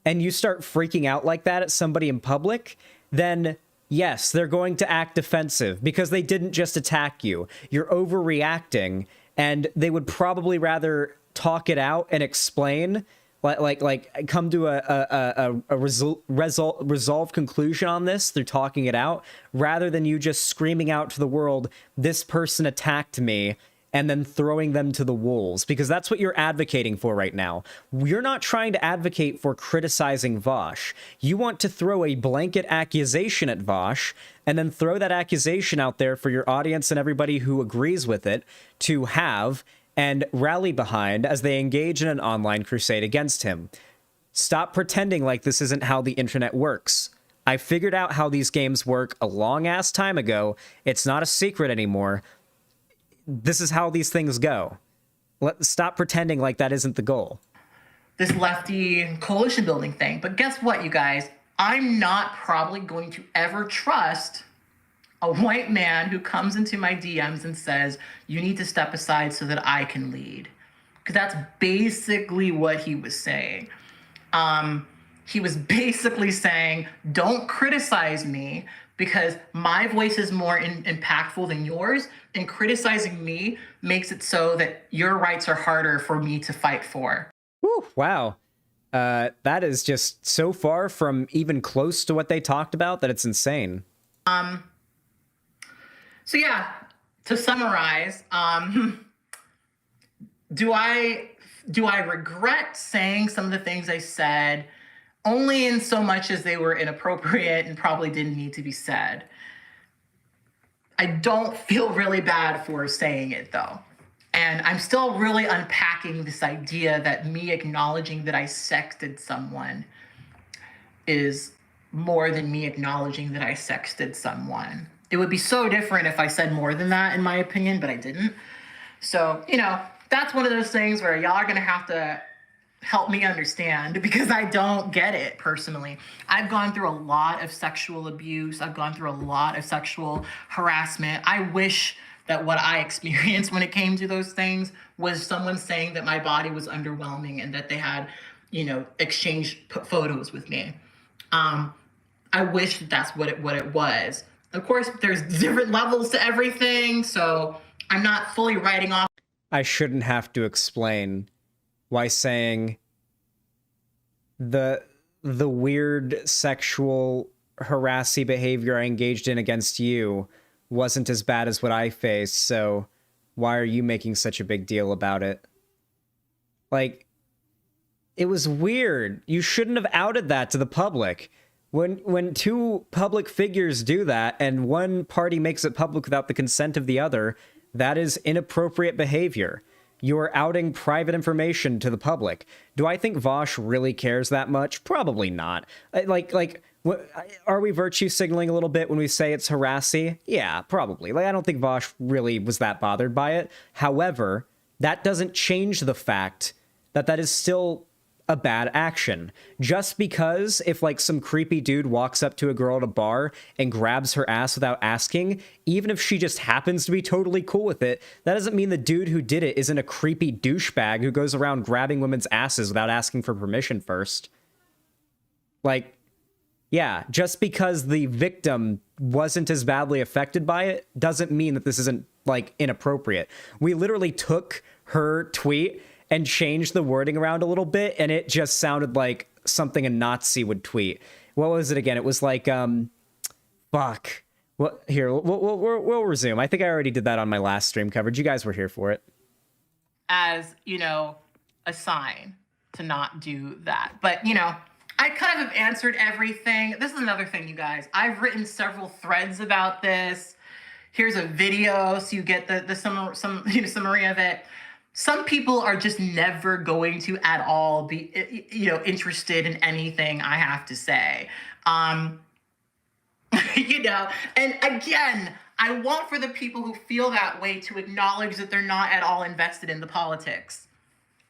And you start freaking out like that at somebody in public, then yes, they're going to act defensive because they didn't just attack you. You're overreacting, and they would probably rather talk it out and explain, like come to a resolved conclusion on this through talking it out, rather than you just screaming out to the world, this person attacked me, and then throwing them to the wolves, because that's what you're advocating for right now. You're not trying to advocate for criticizing Vaush. You want to throw a blanket accusation at Vaush, and then throw that accusation out there for your audience and everybody who agrees with it to have and rally behind as they engage in an online crusade against him. Stop pretending like this isn't how the internet works. I figured out how these games work a long-ass time ago. It's not a secret anymore. This is how these things go. Stop pretending like that isn't the goal. This lefty coalition building thing. But guess what, you guys? I'm not probably going to ever trust a white man who comes into my DMs and says, you need to step aside so that I can lead. Because that's basically what he was saying. He was basically saying, don't criticize me because my voice is more impactful than yours, and criticizing me makes it so that your rights are harder for me to fight for. Whew, wow. That is just so far from even close to what they talked about that it's insane. So yeah, to summarize, do I regret saying some of the things I said? Only in so much as they were inappropriate and probably didn't need to be said. I don't feel really bad for saying it, though. And I'm still really unpacking this idea that me acknowledging that I sexted someone is more than me acknowledging that I sexted someone. It would be so different if I said more than that, in my opinion, but I didn't. So, you know, that's one of those things where y'all are going to have to help me understand, because I don't get it personally. I've gone through a lot of sexual abuse. I've gone through a lot of sexual harassment. I wish that what I experienced when it came to those things was someone saying that my body was underwhelming and that they had, you know, exchanged photos with me. I wish that that's what it was. Of course, there's different levels to everything, so I'm not fully writing off. I shouldn't have to explain why saying the weird sexual harassy behavior I engaged in against you wasn't as bad as what I faced, so why are you making such a big deal about it? Like, it was weird. You shouldn't have outed that to the public. When two public figures do that and one party makes it public without the consent of the other, that is inappropriate behavior. You are outing private information to the public. Do I think Vaush really cares that much? Probably not. Are we virtue signaling a little bit when we say it's harassy? Yeah, probably. Like, I don't think Vaush really was that bothered by it. However, that doesn't change the fact that that is still a bad action. Just because if like some creepy dude walks up to a girl at a bar and grabs her ass without asking, even if she just happens to be totally cool with it, that doesn't mean the dude who did it isn't a creepy douchebag who goes around grabbing women's asses without asking for permission first. Like, Yeah, just because the victim wasn't as badly affected by it doesn't mean that this isn't, like, inappropriate. We literally took her tweet and changed the wording around a little bit, and it just sounded like something a Nazi would tweet. What was it again? It was like, fuck. Well, here, we'll resume. I think I already did that on my last stream coverage. You guys were here for it. As, you know, a sign to not do that. But, you know, I kind of have answered everything. This is another thing, you guys. I've written several threads about this. Here's a video so you get the summary of it. Some people are just never going to at all be, you know, interested in anything I have to say. You know, and again, I want for the people who feel that way to acknowledge that they're not at all invested in the politics.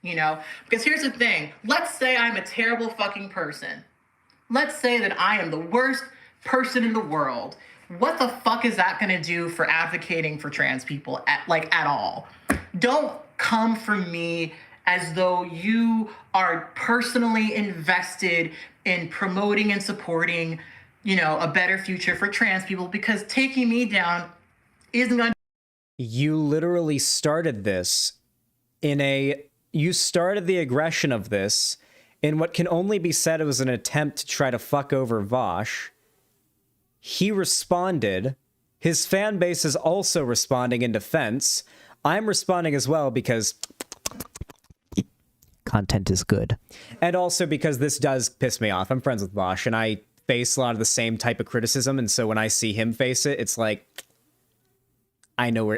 You know, because here's the thing. Let's say I'm a terrible fucking person. Let's say that I am the worst person in the world. What the fuck is that going to do for advocating for trans people at all? Don't come for me as though you are personally invested in promoting and supporting, you know, a better future for trans people, because taking me down isn't going to... You literally started this you started the aggression of this in what can only be said was an attempt to try to fuck over Vaush. He responded. His fan base is also responding in defense. I'm responding as well because content is good. And also because this does piss me off. I'm friends with Vaush, and I face a lot of the same type of criticism, and so when I see him face it, it's like, I know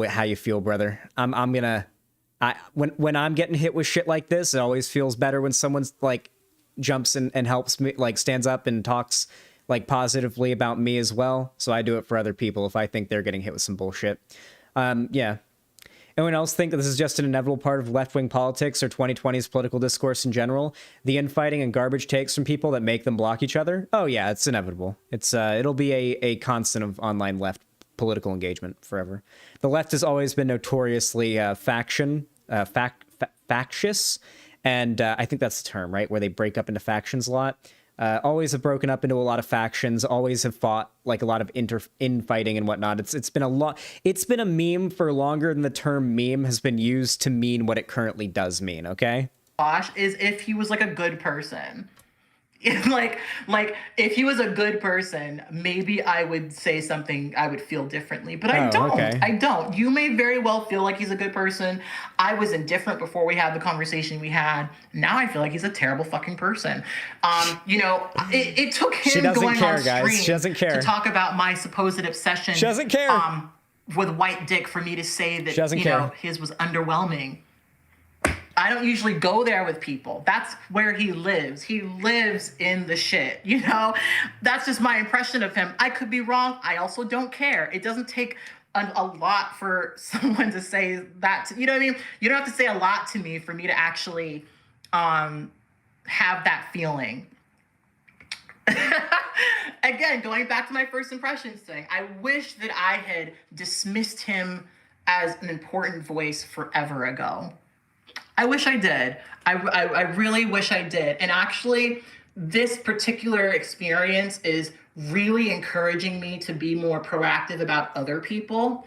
how you feel, brother. When I'm getting hit with shit like this, it always feels better when someone's like jumps in and helps me, like stands up and talks like positively about me as well. So I do it for other people if I think they're getting hit with some bullshit. Yeah. Anyone else think that this is just an inevitable part of left-wing politics or 2020's political discourse in general? The infighting and garbage takes from people that make them block each other? Oh yeah, it's inevitable. It'll be a constant of online left political engagement forever. The left has always been notoriously factious, and I think that's the term, right? Where they break up into factions a lot. Always have broken up into a lot of factions, always have fought like a lot of infighting and whatnot. It's been a lot. It's been a meme for longer than the term meme has been used to mean what it currently does mean, okay? Vaush is if he was like a good person. like if he was a good person, maybe I would say something, I would feel differently, but I don't. Okay. I don't. You may very well feel like he's a good person. I was indifferent before we had the conversation we had. Now I feel like he's a terrible fucking person. You know, it took him going on stream to talk about my supposed obsession. She doesn't care. With white dick for me to say that, you know, his was underwhelming. I don't usually go there with people. That's where he lives. He lives in the shit, you know? That's just my impression of him. I could be wrong. I also don't care. It doesn't take a lot for someone to say that. You know what I mean? You don't have to say a lot to me for me to actually have that feeling. Again, going back to my first impressions thing, I wish that I had dismissed him as an important voice forever ago. I wish I did. I really wish I did. And actually, this particular experience is really encouraging me to be more proactive about other people,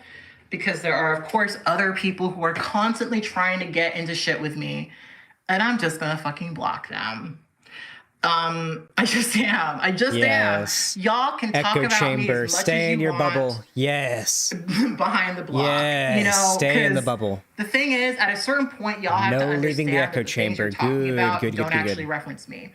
because there are, of course, other people who are constantly trying to get into shit with me, and I'm just gonna fucking block them. I just am. Yes. Y'all can talk about me as much stay as you in your want. Bubble. Yes. Behind the block. Yes. You know, stay in the bubble. The thing is, at a certain point, y'all have to understand leaving the echo that the chamber. things you're talking about Good. don't actually reference me.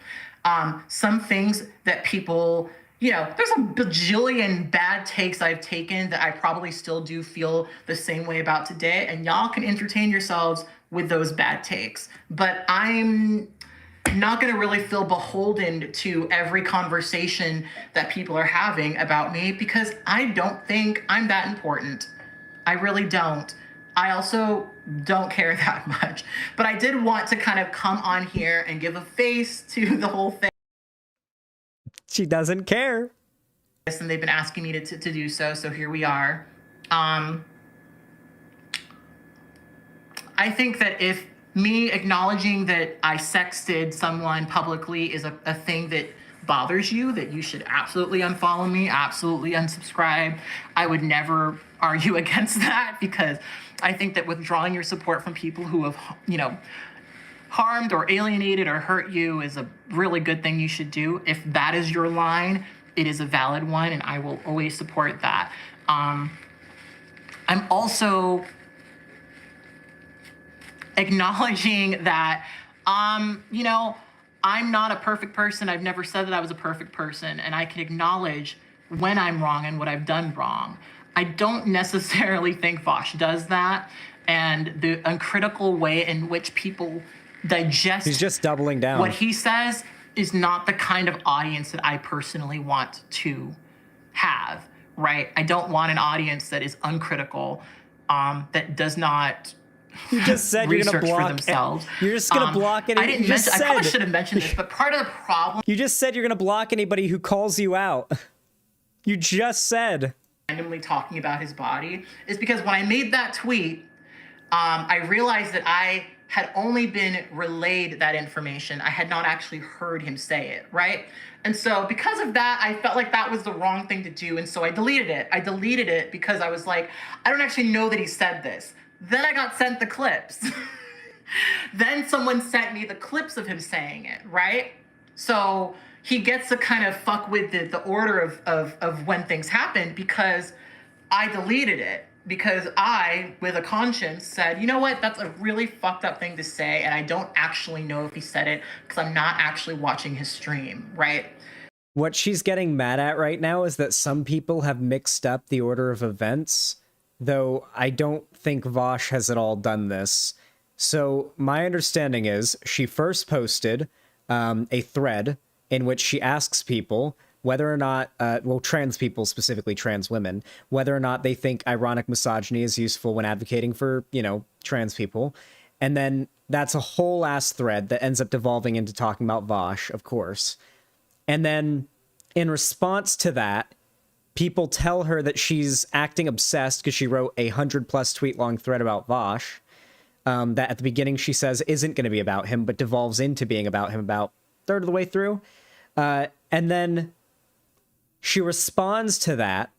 Some things that people, you know, there's a bajillion bad takes I've taken that I probably still do feel the same way about today, and y'all can entertain yourselves with those bad takes. But I'm not going to really feel beholden to every conversation that people are having about me, because I don't think I'm that important. I really don't. I also don't care that much. But I did want to kind of come on here and give a face to the whole thing. She doesn't care. And they've been asking me to do so, so here we are. I think that if me acknowledging that I sexted someone publicly is a thing that bothers you, that you should absolutely unfollow me, absolutely unsubscribe. I would never argue against that, because I think that withdrawing your support from people who have, you know, harmed or alienated or hurt you is a really good thing you should do. If that is your line, it is a valid one, and I will always support that. I'm also acknowledging that, you know, I'm not a perfect person. I've never said that I was a perfect person, and I can acknowledge when I'm wrong and what I've done wrong. I don't necessarily think Vaush does that, and the uncritical way in which people digest He's just doubling down. what he says is not the kind of audience that I personally want to have, right? I don't want an audience that is uncritical, that does not You just said you're gonna research block for themselves. You're just gonna block any. I didn't mention. I probably should have mentioned this, but part of the problem. You just said you're gonna block anybody who calls you out. You just said. Randomly talking about his body is because when I made that tweet, I realized that I had only been relayed that information. I had not actually heard him say it, right? And so because of that, I felt like that was the wrong thing to do. And so I deleted it. I deleted it because I was like, I don't actually know that he said this. Then I got sent the clips. Then someone sent me the clips of him saying it, right? So he gets to kind of fuck with the order of when things happened, because I deleted it. Because I, with a conscience, said, you know what, that's a really fucked up thing to say, and I don't actually know if he said it because I'm not actually watching his stream, right? What she's getting mad at right now is that some people have mixed up the order of events, though I don't think Vaush has at all done this. So my understanding is she first posted a thread in which she asks people whether or not, well, trans people, specifically trans women, whether or not they think ironic misogyny is useful when advocating for, you know, trans people. And then that's a whole ass thread that ends up devolving into talking about Vaush, of course. And then in response to that, people tell her that she's acting obsessed because she wrote a 100+ tweet long thread about Vaush, that at the beginning she says isn't going to be about him, but devolves into being about him about a third of the way through. And then she responds to that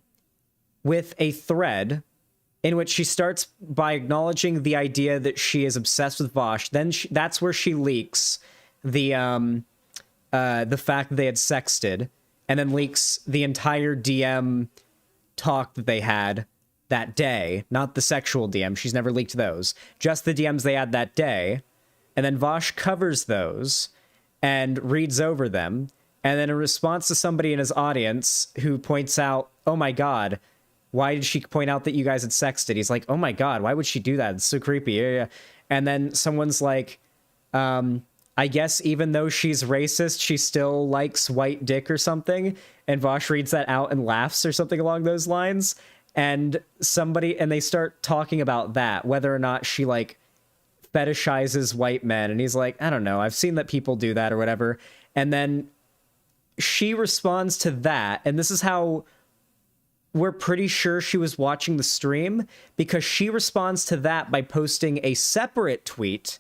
with a thread in which she starts by acknowledging the idea that she is obsessed with Vaush. Then that's where she leaks the fact that they had sexted, and then leaks the entire DM talk that they had that day. Not the sexual DM. She's never leaked those. Just the DMs they had that day. And then Vaush covers those and reads over them. And then in response to somebody in his audience who points out, oh my God, why did she point out that you guys had sexted? He's like, oh my God, why would she do that? It's so creepy. Yeah. And then someone's like, I guess even though she's racist, she still likes white dick or something. And Vaush reads that out and laughs or something along those lines. And they start talking about that, whether or not she like fetishizes white men. And he's like, I don't know, I've seen that people do that or whatever. And then she responds to that, and this is how we're pretty sure she was watching the stream, because she responds to that by posting a separate tweet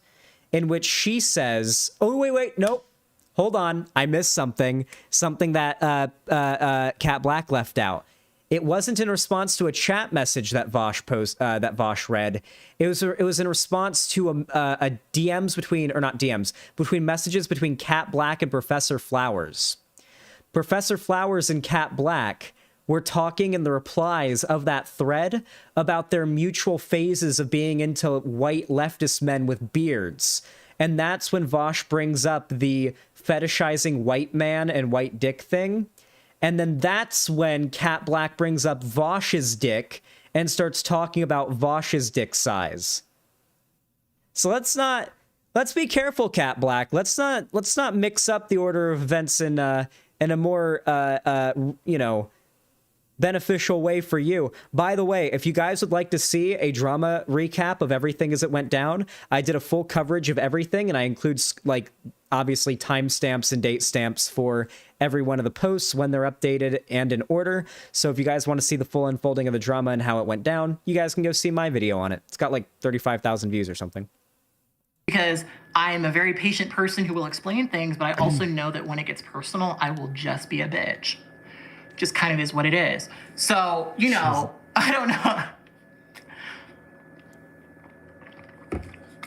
in which she says, oh, wait, nope, hold on, I missed something that Cat Blaque left out. It wasn't in response to a chat message that Vaush read. It was in response to a DMs between messages between Cat Blaque and Professor Flowers. Professor Flowers and Cat Blaque were talking in the replies of that thread about their mutual phases of being into white leftist men with beards. And that's when Vaush brings up the fetishizing white man and white dick thing. And then that's when Cat Blaque brings up Vaush's dick and starts talking about Vaush's dick size. So let's be careful, Cat Blaque. Let's not mix up the order of events in a more, beneficial way for you. By the way, if you guys would like to see a drama recap of everything as it went down, I did a full coverage of everything, and I include, like, obviously timestamps and date stamps for every one of the posts when they're updated and in order. So if you guys want to see the full unfolding of the drama and how it went down, you guys can go see my video on it. It's got like 35,000 views or something. because I am a very patient person who will explain things, but I also know that when it gets personal, I will just be a bitch. Just kind of is what it is. So, you know, I don't know.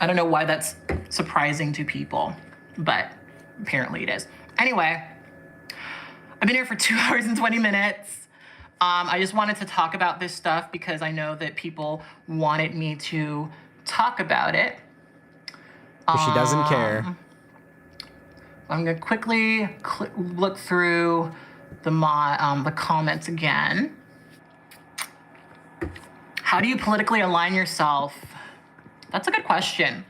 I don't know why that's surprising to people, but apparently it is. Anyway, I've been here for 2 hours and 20 minutes. I just wanted to talk about this stuff because I know that people wanted me to talk about it. She doesn't care. I'm gonna quickly look through the comments again. How do you politically align yourself? That's a good question.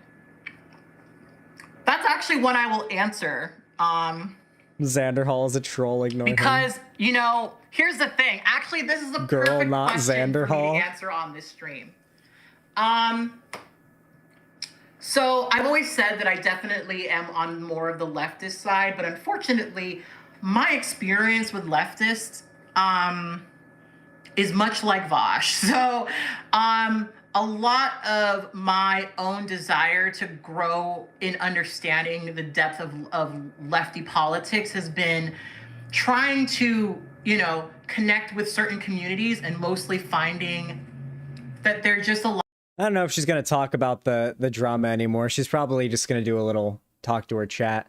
That's actually one I will answer. Xander Hall is a troll, ignore him. Because, you know, here's the thing. Actually, this is a Girl, perfect not question Xander for me Hall. to answer on this stream. So I've always said that I definitely am on more of the leftist side, but unfortunately, my experience with leftists is much like Vaush. So a lot of my own desire to grow in understanding the depth of lefty politics has been trying to, you know, connect with certain communities and mostly finding that they're just a lot. I don't know if she's going to talk about the drama anymore. She's probably just going to do a little talk to her chat.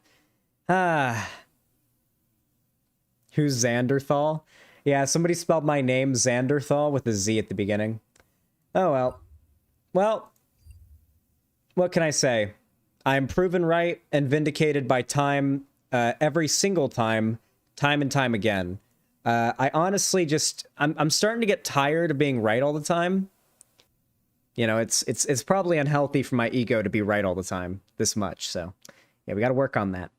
Who's Xanderthal? Yeah, somebody spelled my name Xanderthal with a Z at the beginning. Oh, well. Well, what can I say? I'm proven right and vindicated by time, every single time and time again. I honestly just, I'm starting to get tired of being right all the time. You know, it's probably unhealthy for my ego to be right all the time this much. So, yeah, we got to work on that.